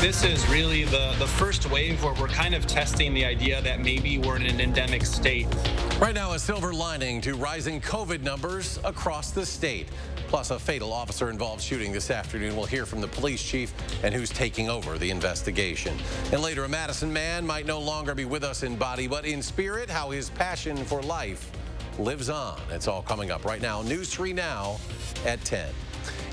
This is really the first wave where we're kind of testing the idea that maybe we're in an endemic state. Right now, a silver lining to rising COVID numbers across the state. Plus, a fatal officer-involved shooting this afternoon. We'll hear from the police chief and who's taking over the investigation. And later, a Madison man might no longer be with us in body, but in spirit, how his passion for life lives on. It's all coming up right now. News 3 now at 10.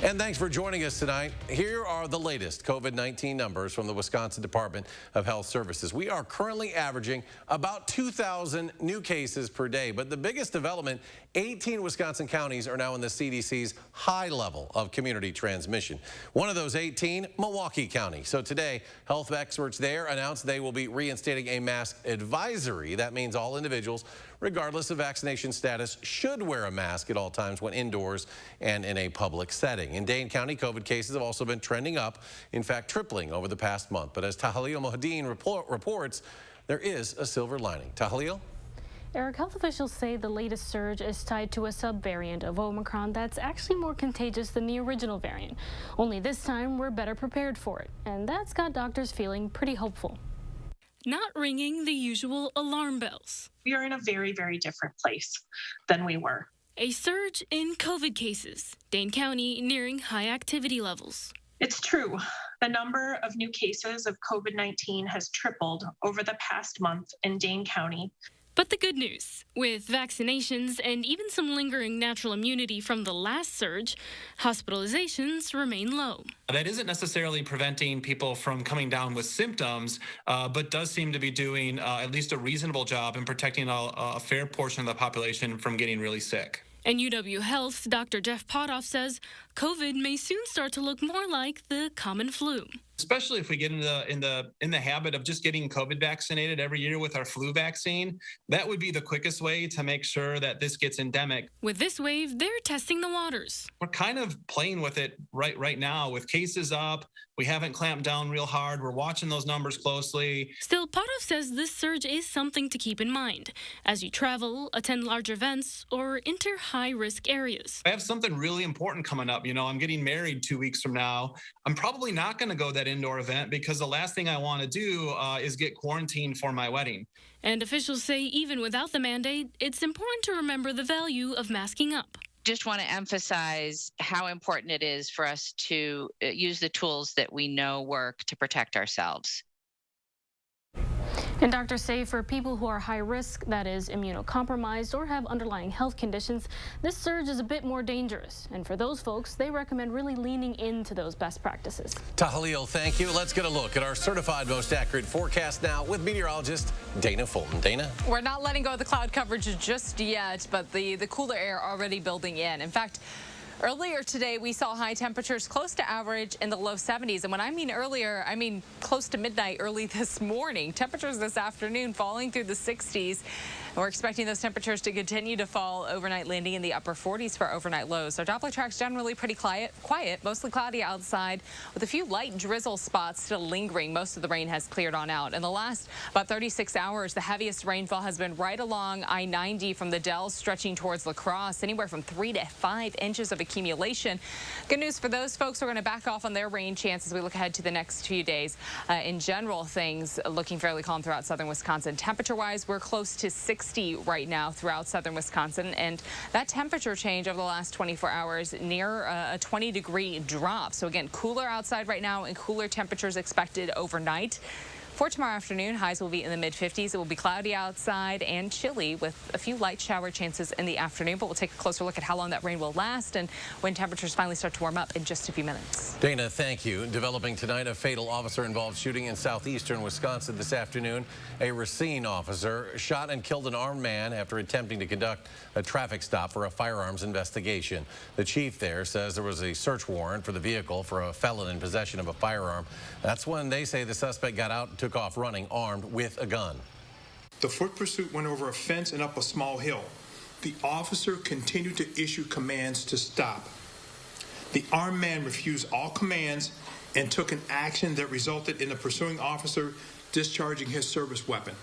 And thanks for joining us tonight. Here are the latest COVID-19 numbers from the Wisconsin Department of Health Services. We are currently averaging about 2,000 new cases per day. But the biggest development, 18 Wisconsin counties are now in the CDC's high level of community transmission. One of those 18, Milwaukee County. So today, health experts there announced they will be reinstating a mask advisory. That means all individuals, regardless of vaccination status, should wear a mask at all times when indoors and in a public setting. In Dane County, COVID cases have also been trending up, in fact, tripling over the past month. But as Tahalil Mohadeen reports, there is a silver lining. Tahalil? Eric, health officials say the latest surge is tied to a subvariant of Omicron that's actually more contagious than the original variant. Only this time, we're better prepared for it. And that's got doctors feeling pretty hopeful. Not ringing the usual alarm bells. We are in a very, very different place than we were. A surge in COVID cases. Dane County nearing high activity levels. It's true. The number of new cases of COVID-19 has tripled over the past month in Dane County. But the good news, with vaccinations and even some lingering natural immunity from the last surge, hospitalizations remain low. That isn't necessarily preventing people from coming down with symptoms, but does seem to be doing at least a reasonable job in protecting a fair portion of the population from getting really sick. And UW Health's Dr. Jeff Potoff says COVID may soon start to look more like the common flu. Especially if we get in the habit of just getting COVID vaccinated every year with our flu vaccine, that would be the quickest way to make sure that this gets endemic. With this wave, they're testing the waters. We're kind of playing with it right now with cases up. We haven't clamped down real hard. We're watching those numbers closely. Still, Potoff says this surge is something to keep in mind as you travel, attend large events, or enter high-risk areas. I have something really important coming up. I'm getting married 2 weeks from now. I'm probably not going to go that indoor event because the last thing I want to do is get quarantined for my wedding. And officials say even without the mandate, it's important to remember the value of masking up. Just want to emphasize how important it is for us to use the tools that we know work to protect ourselves. And doctors say for people who are high risk, that is immunocompromised or have underlying health conditions, this surge is a bit more dangerous. And for those folks, they recommend really leaning into those best practices. Tahalil, thank you. Let's get a look at our certified most accurate forecast now with meteorologist Dana Fulton. Dana? We're not letting go of the cloud coverage just yet, but the cooler air already building in. In fact, earlier today, we saw high temperatures close to average in the low 70s. And when I mean earlier, I mean close to midnight early this morning. Temperatures this afternoon falling through the 60s. And we're expecting those temperatures to continue to fall overnight, landing in the upper 40s for overnight lows. So Doppler tracks generally pretty quiet, mostly cloudy outside with a few light drizzle spots still lingering. Most of the rain has cleared on out. In the last about 36 hours, the heaviest rainfall has been right along I-90 from the Dells stretching towards La Crosse, anywhere from 3 to 5 inches of accumulation. Good news for those folks who are going to back off on their rain chance as we look ahead to the next few days. In general, things looking fairly calm throughout southern Wisconsin. Temperature-wise, we're close to 60 right now throughout southern Wisconsin, and that temperature change over the last 24 hours near a 20-degree drop. So again, cooler outside right now and cooler temperatures expected overnight. For tomorrow afternoon, highs will be in the mid-50s. It will be cloudy outside and chilly with a few light shower chances in the afternoon. But we'll take a closer look at how long that rain will last and when temperatures finally start to warm up in just a few minutes. Dana, thank you. Developing tonight, a fatal officer-involved shooting in southeastern Wisconsin this afternoon. A Racine officer shot and killed an armed man after attempting to conduct a traffic stop for a firearms investigation. The chief there says there was a search warrant for the vehicle for a felon in possession of a firearm. That's when they say the suspect got out and took off running armed with a gun. The foot pursuit went over a fence and up a small hill. The officer continued to issue commands to stop. The armed man refused all commands and took an action that resulted in the pursuing officer discharging his service weapon.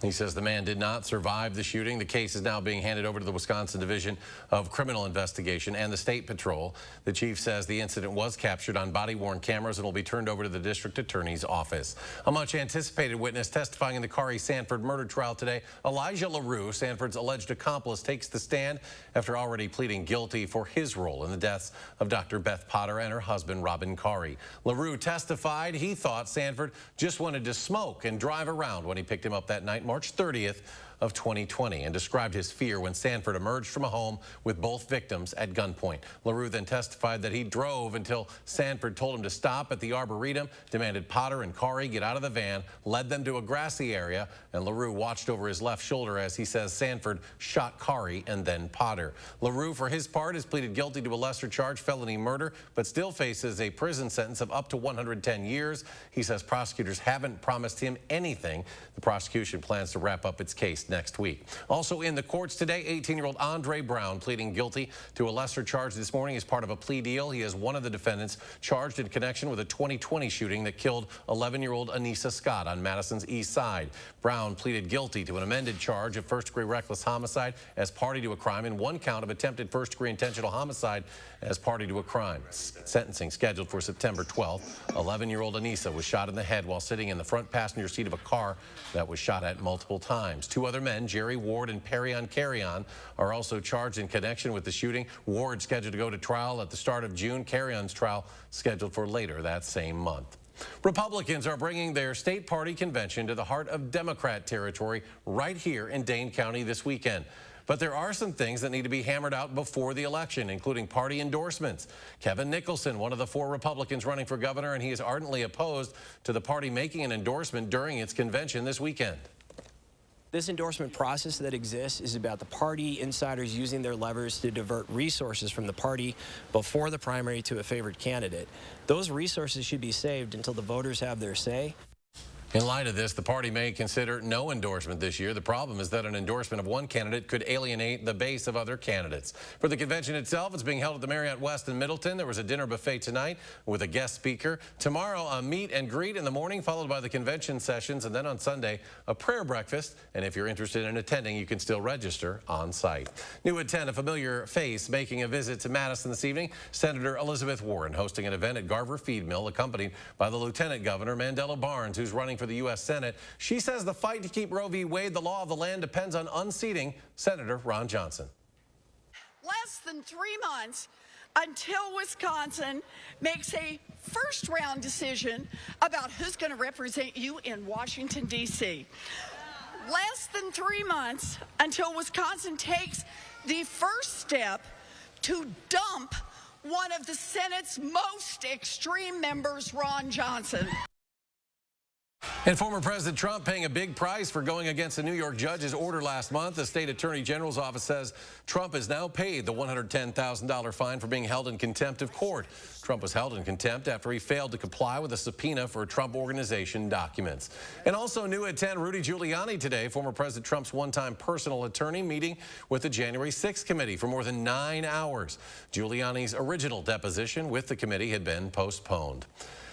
He says the man did not survive the shooting. The case is now being handed over to the Wisconsin Division of Criminal Investigation and the State Patrol. The chief says the incident was captured on body-worn cameras and will be turned over to the district attorney's office. A much-anticipated witness testifying in the Corey Sanford murder trial today, Elijah LaRue, Sanford's alleged accomplice, takes the stand after already pleading guilty for his role in the deaths of Dr. Beth Potter and her husband, Robin Corey. LaRue testified he thought Sanford just wanted to smoke and drive around when he picked him up that night, March 30th of 2020, and described his fear when Sanford emerged from a home with both victims at gunpoint. LaRue then testified that he drove until Sanford told him to stop at the Arboretum, demanded Potter and Corey get out of the van, led them to a grassy area, and LaRue watched over his left shoulder as he says Sanford shot Corey and then Potter. LaRue, for his part, has pleaded guilty to a lesser charge, felony murder, but still faces a prison sentence of up to 110 years. He says prosecutors haven't promised him anything. The prosecution plans to wrap up its case next week. Also in the courts today, 18-year-old Andre Brown pleading guilty to a lesser charge this morning as part of a plea deal. He is one of the defendants charged in connection with a 2020 shooting that killed 11-year-old Anissa Scott on Madison's east side. Brown pleaded guilty to an amended charge of first-degree reckless homicide as party to a crime and one count of attempted first-degree intentional homicide as party to a crime. Sentencing scheduled for September 12th. 11-year-old Anissa was shot in the head while sitting in the front passenger seat of a car that was shot at multiple times. Two other men, Jerry Ward and Perryon Carrion, are also charged in connection with the shooting. Ward scheduled to go to trial at the start of June. Carrion's trial scheduled for later that same month. Republicans are bringing their state party convention to the heart of Democrat territory right here in Dane County this weekend. But there are some things that need to be hammered out before the election, including party endorsements. Kevin Nicholson, one of the 4 Republicans running for governor, and he is ardently opposed to the party making an endorsement during its convention this weekend. This endorsement process that exists is about the party insiders using their levers to divert resources from the party before the primary to a favored candidate. Those resources should be saved until the voters have their say. In light of this, the party may consider no endorsement this year. The problem is that an endorsement of one candidate could alienate the base of other candidates. For the convention itself, it's being held at the Marriott West in Middleton. There was a dinner buffet tonight with a guest speaker. Tomorrow, a meet and greet in the morning, followed by the convention sessions. And then on Sunday, a prayer breakfast. And if you're interested in attending, you can still register on site. New at 10, a familiar face making a visit to Madison this evening. Senator Elizabeth Warren hosting an event at Garver Feed Mill, accompanied by the Lieutenant Governor, Mandela Barnes, who's running for the U.S. Senate. She says the fight to keep Roe v. Wade the law of the land depends on unseating Senator Ron Johnson. Less than 3 months until Wisconsin makes a first-round decision about who's going to represent you in Washington, D.C. Less than 3 months until Wisconsin takes the first step to dump one of the Senate's most extreme members, Ron Johnson. And former President Trump paying a big price for going against a New York judge's order last month. The state attorney general's office says Trump has now paid the $110,000 fine for being held in contempt of court. Trump was held in contempt after he failed to comply with a subpoena for Trump Organization documents. And also new at 10, Rudy Giuliani today, former President Trump's one-time personal attorney, meeting with the January 6th committee for more than 9 hours. Giuliani's original deposition with the committee had been postponed.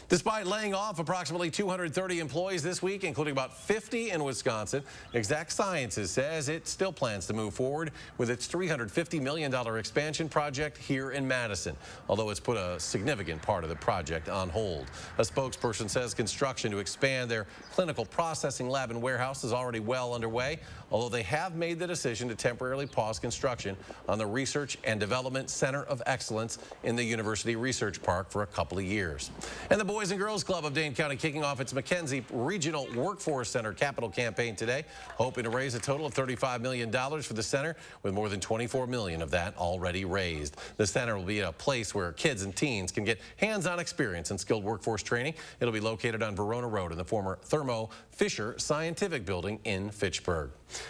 Despite laying off approximately 230 employees this week, including about 50 in Wisconsin, Exact Sciences says it still plans to move forward with its $350 million expansion project here in Madison, although it's put a significant part of the project on hold. A spokesperson says construction to expand their clinical processing lab and warehouse is already well underway, although they have made the decision to temporarily pause construction on the Research and Development Center of Excellence in the University Research Park for a couple of years. And the Boys and Girls Club of Dane County kicking off its McKenzie Regional Workforce Center capital campaign today, hoping to raise a total of $35 million for the center, with more than $24 million of that already raised. The center will be a place where kids and teens can get hands-on experience and skilled workforce training. It'll be located on Verona Road in the former Thermo Fisher Scientific Building in Fitchburg.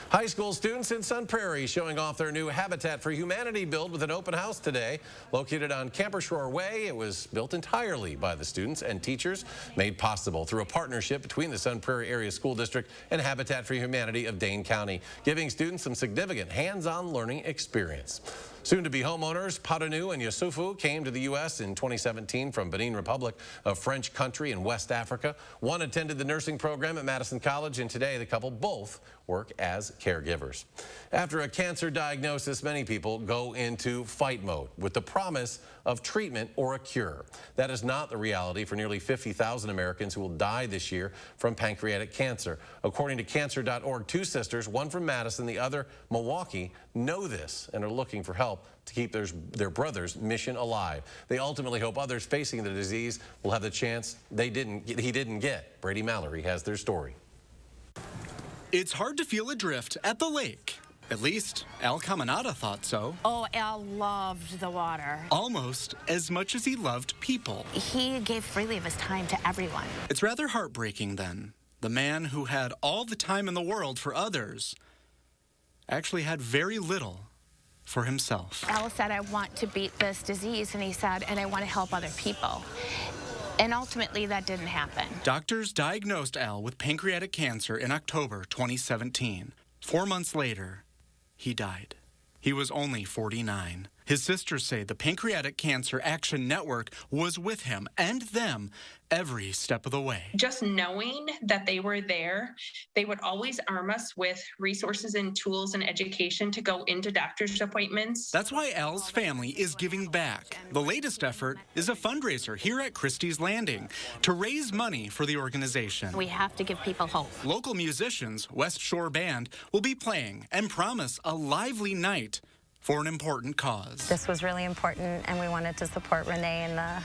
High school students in Sun Prairie showing off their new Habitat for Humanity build with an open house today. Located on Camper Shore Way, it was built entirely by the students and teachers, made possible through a partnership between the Sun Prairie Area School District and Habitat for Humanity of Dane County, giving students some significant hands-on learning experience. Soon-to-be homeowners Padanu and Yusufu came to the U.S. in 2017 from Benin Republic, a French country in West Africa. One attended the nursing program at Madison College, and today the couple both work as caregivers. After a cancer diagnosis, many people go into fight mode with the promise of treatment or a cure. That is not the reality for nearly 50,000 Americans who will die this year from pancreatic cancer. According to Cancer.org, two sisters, one from Madison, the other Milwaukee, know this and are looking for help to keep their brother's mission alive. They ultimately hope others facing the disease will have the chance he didn't get. Brady Mallory has their story. It's hard to feel adrift at the lake. At least, Al Caminada thought so. Oh, Al loved the water. Almost as much as he loved people. He gave freely of his time to everyone. It's rather heartbreaking then. The man who had all the time in the world for others actually had very little for himself. Al said, I want to beat this disease, and he said, and I want to help other people. And ultimately, that didn't happen. Doctors diagnosed Al with pancreatic cancer in October 2017. 4 months later, he died. He was only 49. His sisters say the Pancreatic Cancer Action Network was with him and them every step of the way. Just knowing that they were there, they would always arm us with resources and tools and education to go into doctor's appointments. That's why Al's family is giving back. The latest effort is a fundraiser here at Christie's Landing to raise money for the organization. We have to give people hope. Local musicians, West Shore Band, will be playing and promise a lively night for an important cause. This was really important, and we wanted to support Renee and the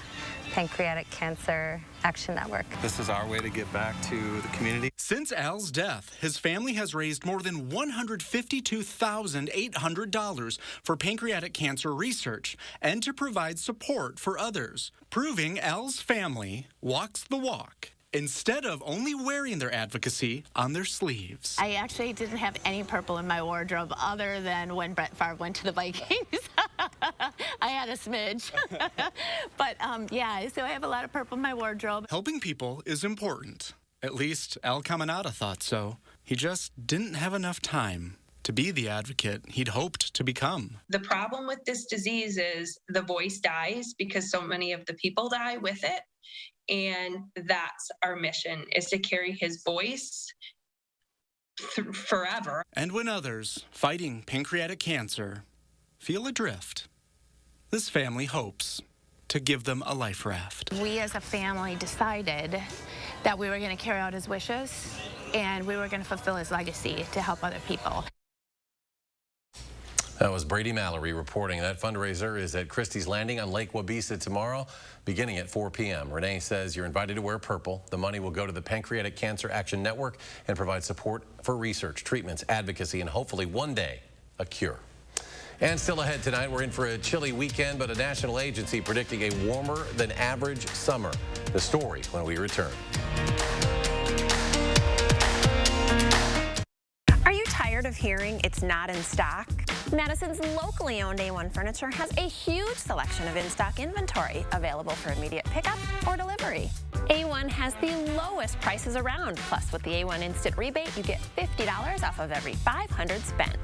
Pancreatic Cancer Action Network. This is our way to give back to the community. Since Al's death, his family has raised more than $152,800 for pancreatic cancer research and to provide support for others, proving Al's family walks the walk instead of only wearing their advocacy on their sleeves. I actually didn't have any purple in my wardrobe other than when Brett Favre went to the Vikings. I had a smidge. But yeah, so I have a lot of purple in my wardrobe. Helping people is important. At least Al Caminada thought so. He just didn't have enough time to be the advocate he'd hoped to become. The problem with this disease is the voice dies because so many of the people die with it. And that's our mission, is to carry his voice forever. And when others fighting pancreatic cancer feel adrift, this family hopes to give them a life raft. We as a family decided that we were going to carry out his wishes and we were going to fulfill his legacy to help other people. That was Brady Mallory reporting. That fundraiser is at Christie's Landing on Lake Wabeesa tomorrow, beginning at 4 p.m. Renee says you're invited to wear purple. The money will go to the Pancreatic Cancer Action Network and provide support for research, treatments, advocacy, and hopefully one day, a cure. And still ahead tonight, we're in for a chilly weekend, but a national agency predicting a warmer than average summer. The story when we return. Are you tired of hearing it's not in stock? Madison's locally owned A1 Furniture has a huge selection of in-stock inventory available for immediate pickup or delivery. A1 has the lowest prices around. Plus, with the A1 Instant Rebate, you get $50 off of every $500 spent.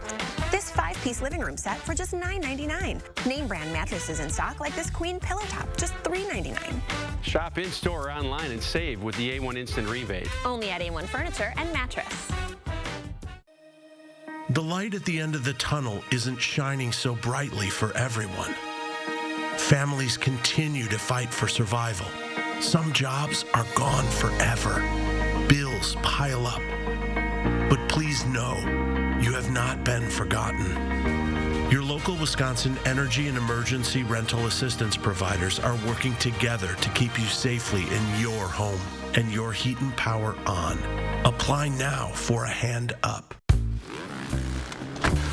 This 5-piece living room set for just $9.99. Name brand mattresses in stock like this Queen Pillow Top, just $3.99. Shop in-store or online and save with the A1 Instant Rebate. Only at A1 Furniture and Mattress. The light at the end of the tunnel isn't shining so brightly for everyone. Families continue to fight for survival. Some jobs are gone forever. Bills pile up. But please know, you have not been forgotten. Your local Wisconsin energy and emergency rental assistance providers are working together to keep you safely in your home and your heat and power on. Apply now for a hand up.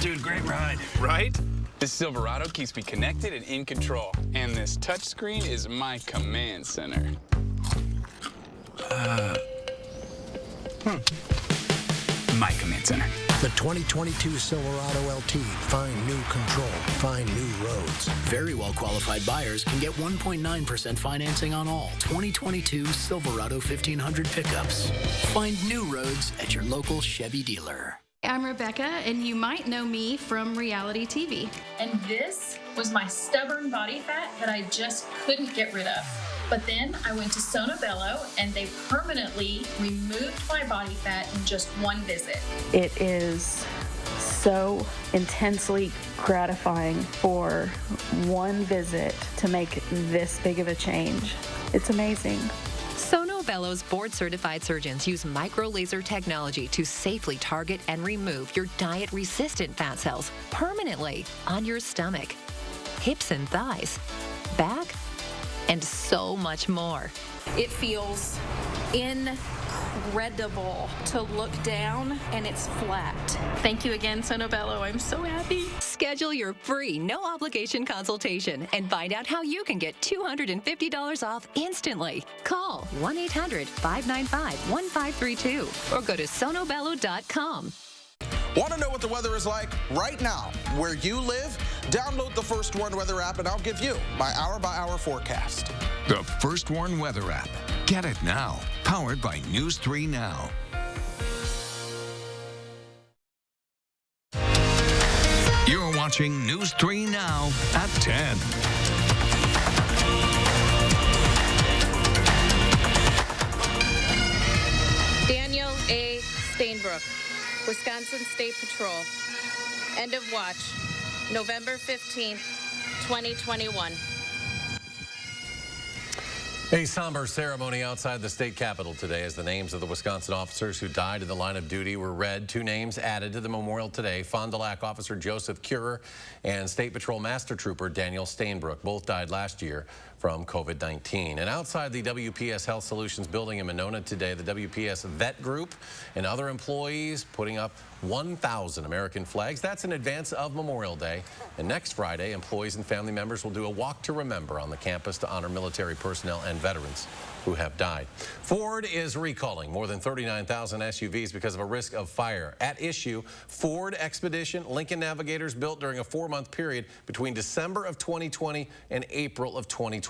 Dude, great ride. Right? This Silverado keeps me connected and in control. And this touchscreen is my command center. My command center. The 2022 Silverado LT. Find new control. Find new roads. Very well qualified buyers can get 1.9% financing on all 2022 Silverado 1500 pickups. Find new roads at your local Chevy dealer. I'm Rebecca, and you might know me from reality TV. And this was my stubborn body fat that I just couldn't get rid of. But then I went to Sono Bello, and they permanently removed my body fat in just one visit. It is so intensely gratifying for one visit to make this big of a change. It's amazing. Sono Bello's board-certified surgeons use micro-laser technology to safely target and remove your diet-resistant fat cells permanently on your stomach, hips and thighs, back, and so much more. It feels incredible to look down and it's flat. Thank you again, Sono Bello. I'm so happy. Schedule your free, no-obligation consultation and find out how you can get $250 off instantly. Call 1-800-595-1532 or go to sonobello.com. Want to know what the weather is like right now where you live? Download the First Warn Weather app and I'll give you my hour-by-hour forecast. The First Warn Weather app. Get it now. Powered by News 3 Now. You're watching News 3 Now at 10. Daniel A. Stainbrook, Wisconsin State Patrol. End of watch, November 15th, 2021. A somber ceremony outside the state capitol today as the names of the Wisconsin officers who died in the line of duty were read. 2 names added to the memorial today. Fond du Lac officer Joseph Curer and State Patrol Master Trooper Daniel Stainbrook. Both died last year from COVID-19. And outside the WPS Health Solutions building in Monona today, the WPS Vet Group and other employees putting up 1,000 American flags. That's in advance of Memorial Day. And next Friday, employees and family members will do a walk to remember on the campus to honor military personnel and veterans who have died. Ford is recalling more than 39,000 SUVs because of a risk of fire. At issue, Ford Expedition, Lincoln Navigators built during a 4-month period between December of 2020 and April of 2021.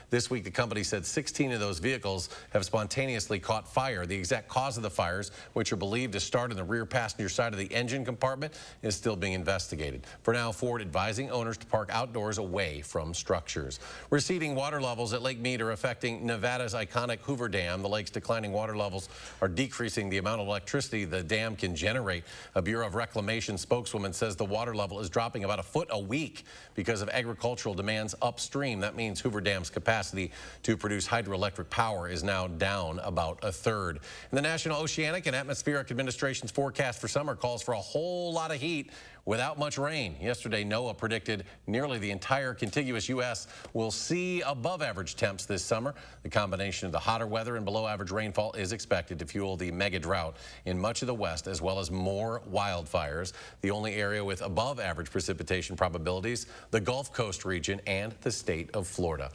This week, the company said 16 of those vehicles have spontaneously caught fire. The exact cause of the fires, which are believed to start in the rear passenger side of the engine compartment, is still being investigated. For now, Ford advising owners to park outdoors away from structures. Receding water levels at Lake Mead are affecting Nevada's iconic Hoover Dam. The lake's declining water levels are decreasing the amount of electricity the dam can generate. A Bureau of Reclamation spokeswoman says the water level is dropping about a foot a week because of agricultural demands upstream. That means Hoover Dam's capacity to produce hydroelectric power is now down about a third. And the National Oceanic and Atmospheric Administration's forecast for summer calls for a whole lot of heat without much rain. Yesterday, NOAA predicted nearly the entire contiguous U.S. will see above average temps this summer. The combination of the hotter weather and below average rainfall is expected to fuel the mega drought in much of the West, as well as more wildfires. The only area with above average precipitation probabilities, the Gulf Coast region and the state of Florida.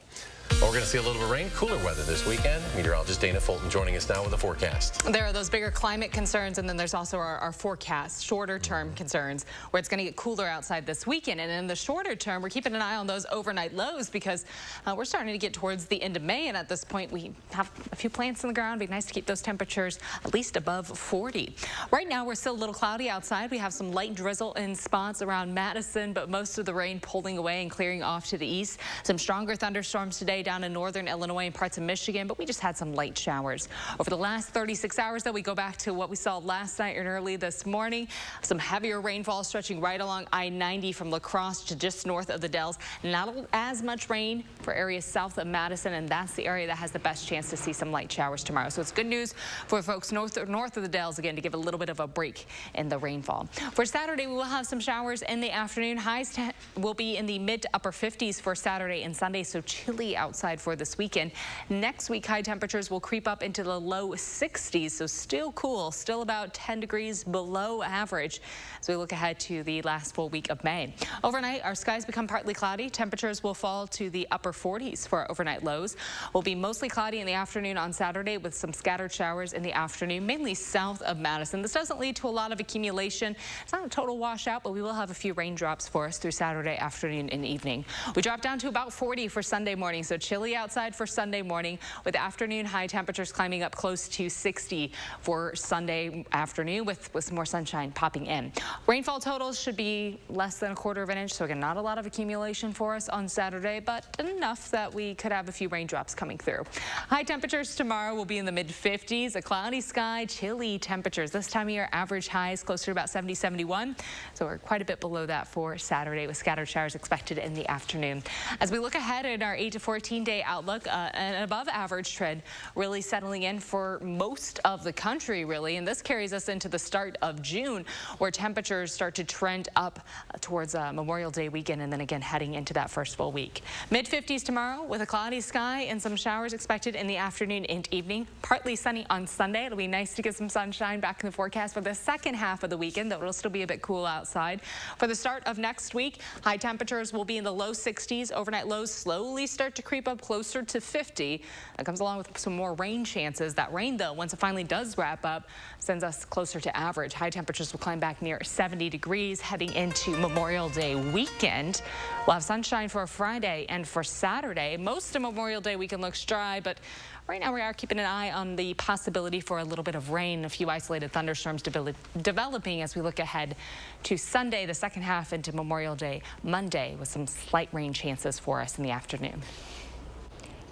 Well, we're going to see a little bit of rain, cooler weather this weekend. Meteorologist Dana Fulton joining us now with a forecast. There are those bigger climate concerns, and then there's also our forecast, shorter-term concerns, where it's going to get cooler outside this weekend. And in the shorter term, we're keeping an eye on those overnight lows because we're starting to get towards the end of May, and at this point, we have a few plants in the ground. It'd be nice to keep those temperatures at least above 40. Right now, we're still a little cloudy outside. We have some light drizzle in spots around Madison, but most of the rain pulling away and clearing off to the east. Some stronger thunderstorms today down in northern Illinois and parts of Michigan, but we just had some light showers. Over the last 36 hours, though, we go back to what we saw last night and early this morning. Some heavier rainfall stretching right along I-90 from La Crosse to just north of the Dells. Not as much rain for areas south of Madison, and that's the area that has the best chance to see some light showers tomorrow. So it's good news for folks north of the Dells, again, to give a little bit of a break in the rainfall. For Saturday, we will have some showers in the afternoon. Highs will be in the mid to upper 50s for Saturday and Sunday, so chilly outside for this weekend. Next week, high temperatures will creep up into the low 60s, so still cool, still about 10 degrees below average as we look ahead to the last full week of May. Overnight, our skies become partly cloudy. Temperatures will fall to the upper 40s for our overnight lows. Will be mostly cloudy in the afternoon on Saturday with some scattered showers in the afternoon, mainly south of Madison. This doesn't lead to a lot of accumulation. It's not a total washout, but we will have a few raindrops for us through Saturday afternoon and evening. We drop down to about 40 for Sunday morning. So chilly outside for Sunday morning, with afternoon high temperatures climbing up close to 60 for Sunday afternoon, with some more sunshine popping in. Rainfall totals should be less than 1/4 of an inch, so again, not a lot of accumulation for us on Saturday, but enough that we could have a few raindrops coming through. High temperatures tomorrow will be in the mid-50s, a cloudy sky, chilly temperatures. This time of year, average highs closer to about 70, 71. So we're quite a bit below that for Saturday, with scattered showers expected in the afternoon. As we look ahead in our 8 to 14 day outlook, an above average trend really settling in for most of the country, really. And this carries us into the start of June, where temperatures start to trend up towards Memorial Day weekend, and then again heading into that first full week. Mid-50s tomorrow with a cloudy sky and some showers expected in the afternoon and evening. Partly sunny on Sunday. It'll be nice to get some sunshine back in the forecast for the second half of the weekend, though it'll still be a bit cool outside. For the start of next week, high temperatures will be in the low 60s. Overnight lows slowly start to creep up closer to 50. That comes along with some more rain chances. That rain, though, once it finally does wrap up, sends us closer to average. High temperatures will climb back near 70 degrees heading into Memorial Day weekend. We'll have sunshine for Friday and for Saturday. Most of Memorial Day weekend looks dry, but right now we are keeping an eye on the possibility for a little bit of rain, a few isolated thunderstorms developing as we look ahead to Sunday, the second half, into Memorial Day Monday, with some slight rain chances for us in the afternoon.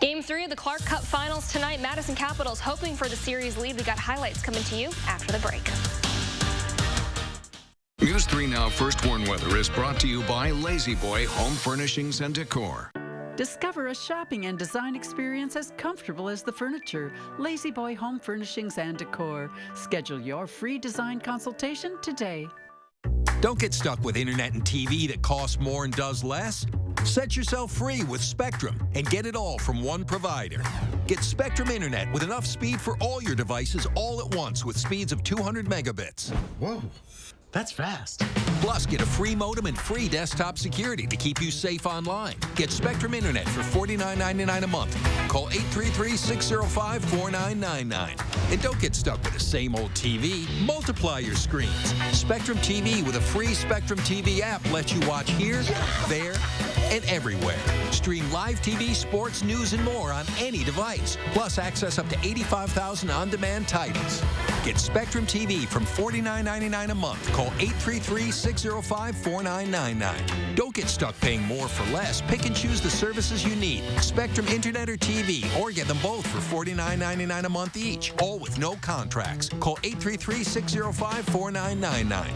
Game 3 of the Clark Cup Finals tonight. Madison Capitals hoping for the series lead. We got highlights coming to you after the break. News 3 Now First Warn Weather is brought to you by Lazy Boy Home Furnishings and Decor. Discover a shopping and design experience as comfortable as the furniture. Lazy Boy Home Furnishings and Decor. Schedule your free design consultation today. Don't get stuck with internet and TV that costs more and does less. Set yourself free with Spectrum and get it all from one provider. Get Spectrum Internet with enough speed for all your devices all at once with speeds of 200 megabits. Whoa, that's fast. Plus, get a free modem and free desktop security to keep you safe online. Get Spectrum Internet for $49.99 a month. Call 833-605-4999. And don't get stuck with the same old TV. Multiply your screens. Spectrum TV with a free Spectrum TV app lets you watch here, there, and everywhere. Stream live TV, sports, news, and more on any device. Plus, access up to 85,000 on-demand titles. Get Spectrum TV from $49.99 a month. Call 833-605-4999. Don't get stuck paying more for less. Pick and choose the services you need. Spectrum Internet or TV, or get them both for $49.99 a month each. All with no contracts. Call 833-605-4999.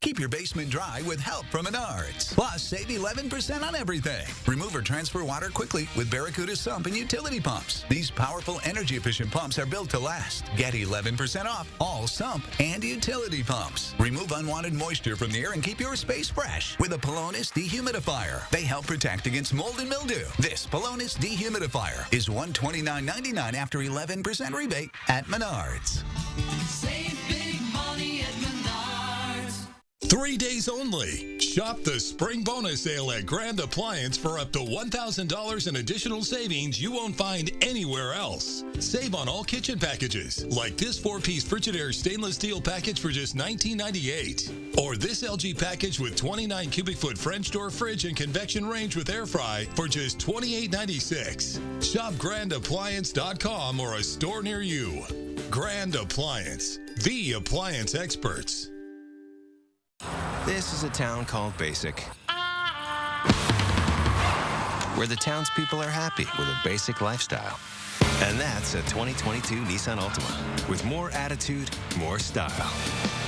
Keep your basement dry with help from Menards. Plus, save 11% on everything. Remove or transfer water quickly with Barracuda sump and utility pumps. These powerful, energy-efficient pumps are built to last. Get 11% off all sump and utility pumps. Remove unwanted moisture from the air and keep your space fresh with a Polonis dehumidifier. They help protect against mold and mildew. This Polonis dehumidifier is $129.99 after 11% rebate at Menards. Save big money at Menards. 3 days only. Shop the spring bonus sale at Grand Appliance for up to $1,000 in additional savings you won't find anywhere else. Save on all kitchen packages, like this 4-piece Frigidaire stainless steel package for just $19.98. Or this LG package with 29 cubic foot French door fridge and convection range with air fry for just $28.96. Shop grandappliance.com or a store near you. Grand Appliance, the appliance experts. This is a town called Basic, where the townspeople are happy with a basic lifestyle. And that's a 2022 Nissan Altima, with more attitude, more style,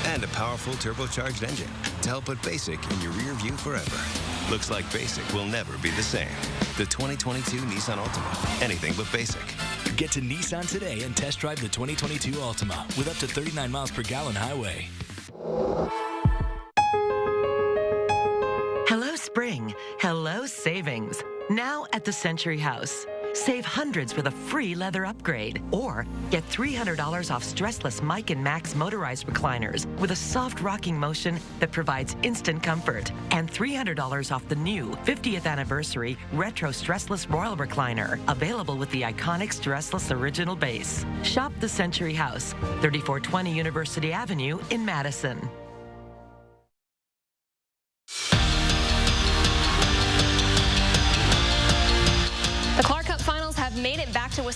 and a powerful turbocharged engine to help put basic in your rear view forever. Looks like basic will never be the same. The 2022 Nissan Altima, anything but basic. Get to Nissan today and test drive the 2022 Altima with up to 39 miles per gallon highway. Hello, spring. Hello, savings. Now at the Century House. Save hundreds with a free leather upgrade. Or get $300 off stressless Mike & Max motorized recliners with a soft rocking motion that provides instant comfort. And $300 off the new 50th anniversary retro stressless Royal recliner, available with the iconic stressless original base. Shop the Century House, 3420 University Avenue in Madison. The Clark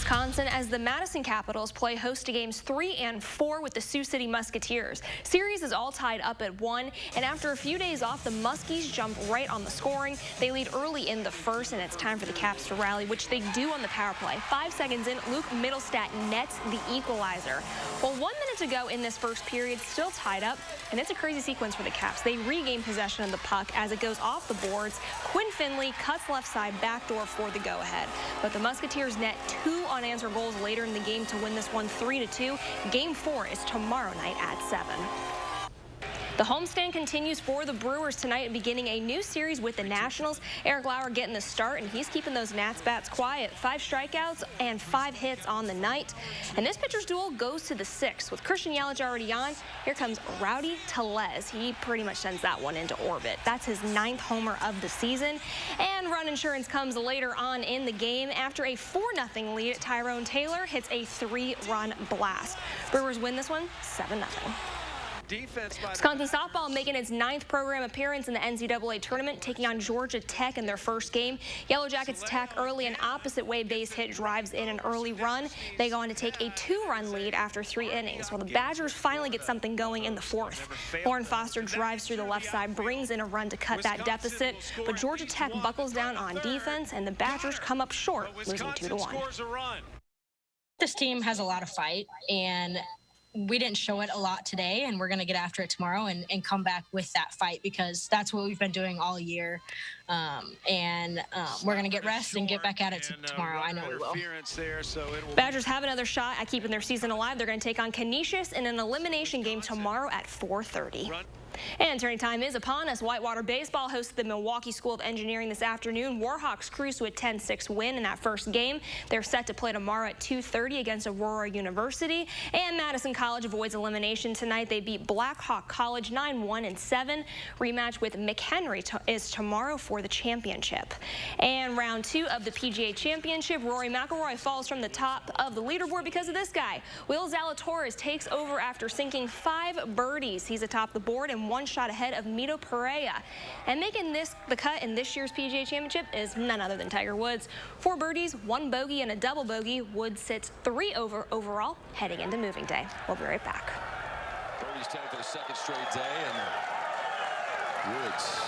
Wisconsin as the Madison Capitals play host to games 3 and 4 with the Sioux City Musketeers. Series is all tied up at 1, and after a few days off, the Muskies jump right on the scoring. They lead early in the first, and it's time for the Caps to rally, which they do on the power play. 5 seconds in, Luke Mittelstadt nets the equalizer. Well, 1 minute to go in this first period, still tied up, and it's a crazy sequence for the Caps. They regain possession of the puck as it goes off the boards. Quinn Finley cuts left side backdoor for the go-ahead. But the Musketeers net 2 unanswered goals later in the game to win this one 3-2. Game 4 is tomorrow night at 7. The homestand continues for the Brewers tonight, beginning a new series with the Nationals. Eric Lauer getting the start, and he's keeping those Nats bats quiet. 5 strikeouts and 5 hits on the night. And this pitcher's duel goes to the 6th. With Christian Yelich already on, here comes Rowdy Tellez. He pretty much sends that one into orbit. That's his 9th homer of the season. And run insurance comes later on in the game. After a 4-0 lead, Tyrone Taylor hits a 3-run blast. Brewers win this one 7-0. Wisconsin softball making its 9th program appearance in the NCAA tournament, taking on Georgia Tech in their first game. Yellow Jackets Tech early, an opposite way base hit drives in an early run. They go on to take a 2-run lead after 3 innings. Well, the Badgers finally get something going in the 4th. Lauren Foster drives through the left side, brings in a run to cut that deficit, but Georgia Tech buckles down on defense, and the Badgers come up short, losing 2-1. This team has a lot of fight, and we didn't show it a lot today, and we're going to get after it tomorrow and come back with that fight, because that's what we've been doing all year. We're going to get rest and get back at it tomorrow. I know we will. Badgers have another shot at keeping their season alive. They're going to take on Canisius in an elimination game tomorrow at 4:30. And turning time is upon us. Whitewater Baseball hosts the Milwaukee School of Engineering this afternoon. Warhawks cruise to a 10-6 win in that first game. They're set to play tomorrow at 2:30 against Aurora University. And Madison College avoids elimination tonight. They beat Blackhawk College 9-1-7. Rematch with McHenry is tomorrow for the championship. And round 2 of the PGA Championship, Rory McIlroy falls from the top of the leaderboard because of this guy. Will Zalatoris takes over after sinking 5 birdies. He's atop the board and 1 shot ahead of Mito Pereira. And making the cut in this year's PGA Championship is none other than Tiger Woods. 4 birdies, 1 bogey, and a double bogey. Woods sits 3 over overall heading into moving day. We'll be right back. Birdie's 10 for the 2nd straight day, and Woods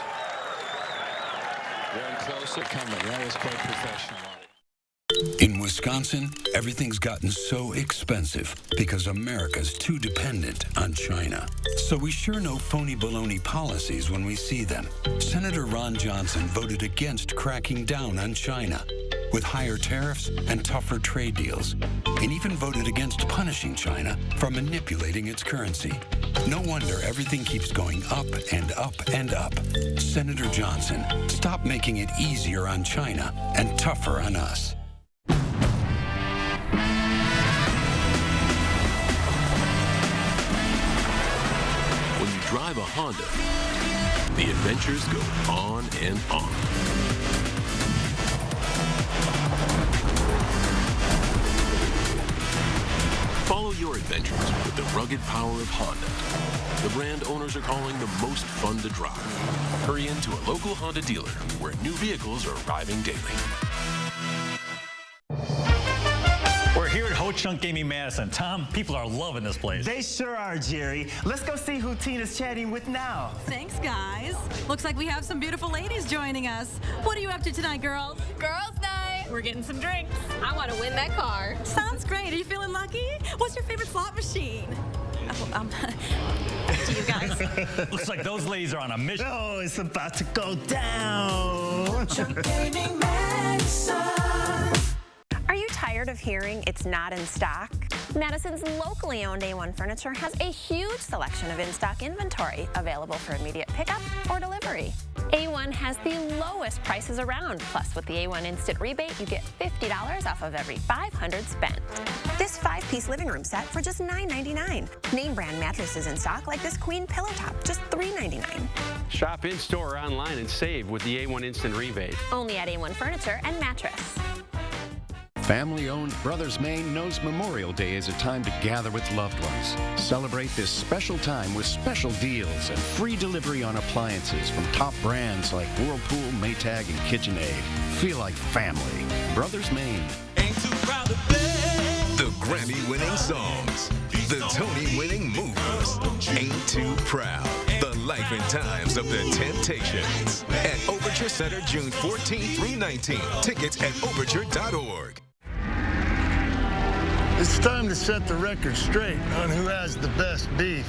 very close to coming. That was quite professional. In Wisconsin, everything's gotten so expensive because America's too dependent on China. So we sure know phony baloney policies when we see them. Senator Ron Johnson voted against cracking down on China with higher tariffs and tougher trade deals, and even voted against punishing China for manipulating its currency. No wonder everything keeps going up and up and up. Senator Johnson, stop making it easier on China and tougher on us. Drive a Honda, the adventures go on and on. Follow your adventures with the rugged power of Honda, the brand owners are calling the most fun to drive. Hurry into a local Honda dealer where new vehicles are arriving daily. We're here at Ho Chunk Gaming Madison. Tom, people are loving this place. They sure are, Jerry. Let's go see who Tina's chatting with now. Thanks, guys. Looks like we have some beautiful ladies joining us. What are you up to tonight, girls? Girls' night. We're getting some drinks. I want to win that car. Sounds great. Are you feeling lucky? What's your favorite slot machine? Back to you guys. Looks like those ladies are on a mission. Oh, it's about to go down. Chunk Gaming Madison. Are you tired of hearing it's not in stock? Madison's locally owned A1 Furniture has a huge selection of in-stock inventory available for immediate pickup or delivery. A1 has the lowest prices around. Plus, with the A1 Instant Rebate, you get $50 off of every $500 spent. This 5-piece living room set for just $9.99. Name brand mattresses in stock like this Queen Pillow Top, just $3.99. Shop in-store or online and save with the A1 Instant Rebate. Only at A1 Furniture and Mattress. Family-owned Brothers Maine knows Memorial Day is a time to gather with loved ones. Celebrate this special time with special deals and free delivery on appliances from top brands like Whirlpool, Maytag, and KitchenAid. Feel like family. Brothers Maine. Ain't too proud to play. Grammy-winning songs, the Tony-winning movies, Ain't Too Proud, the life and times of the Temptations. At Overture Center, June 14th through 19th. Tickets at overture.org. It's time to set the record straight on who has the best beef.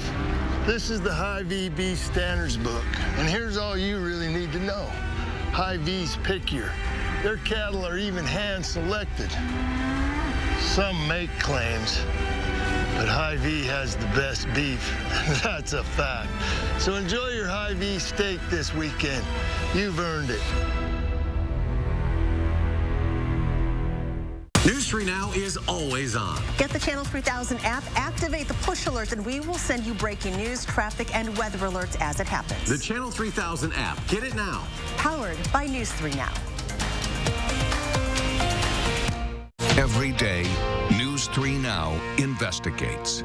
This is the Hy-Vee Beef Standards Book, and here's all you really need to know. Hy-Vee's pickier. Their cattle are even hand-selected. Some make claims, but Hy-Vee has the best beef. That's a fact. So enjoy your Hy-Vee steak this weekend. You've earned it. News 3 Now is always on. Get the Channel 3000 app, activate the push alerts, and we will send you breaking news, traffic, and weather alerts as it happens. The Channel 3000 app. Get it now. Powered by News 3 Now. Every day, News 3 Now investigates.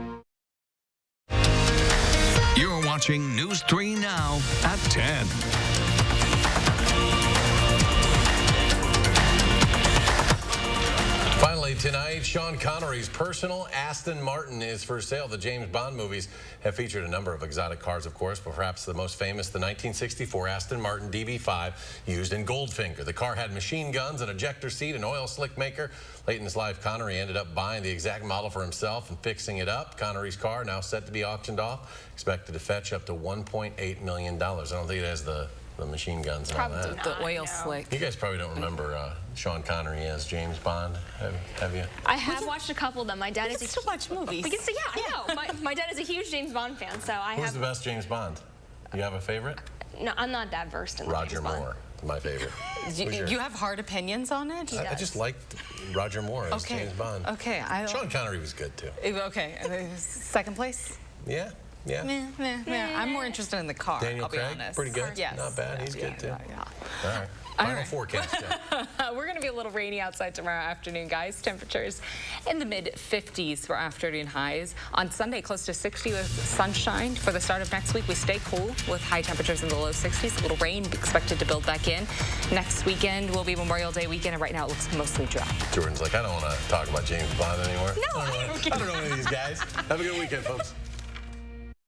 You're watching News 3 Now at 10. Finally tonight, Sean Connery's personal Aston Martin is for sale. The James Bond movies have featured a number of exotic cars, of course, but perhaps the most famous, the 1964 Aston Martin DB5 used in Goldfinger. The car had machine guns, an ejector seat, an oil slick maker. Late in his life, Connery ended up buying the exact model for himself and fixing it up. Connery's car now set to be auctioned off, expected to fetch up to $1.8 million. I don't think it has the machine guns and all that. The oil slick. You guys probably don't remember Sean Connery as James Bond, have you? I have watched a couple of them. My dad is to watch movies. Yeah, I know. My dad is a huge James Bond fan, so I Who's the best James Bond? You have a favorite? No, I'm not that versed in Roger James Bond. Moore, my favorite. You have hard opinions on it? I just liked Roger Moore as James Bond. Okay. Sean Connery was good too. Okay. Second place? Yeah. I'm more interested in the car. Daniel I'll be Craig, honest. pretty good. Yes. Not bad. He's good too. Yeah. All right. Final forecast. We're going to be a little rainy outside tomorrow afternoon, guys. Temperatures in the mid-50s for afternoon highs. On Sunday, close to 60 with sunshine. For the start of next week, we stay cool with high temperatures in the low 60s. A little rain expected to build back in. Next weekend will be Memorial Day weekend, and right now it looks mostly dry. Jordan's like, I don't want to talk about James Bond anymore. No, I don't know any of these guys. Have a good weekend, folks.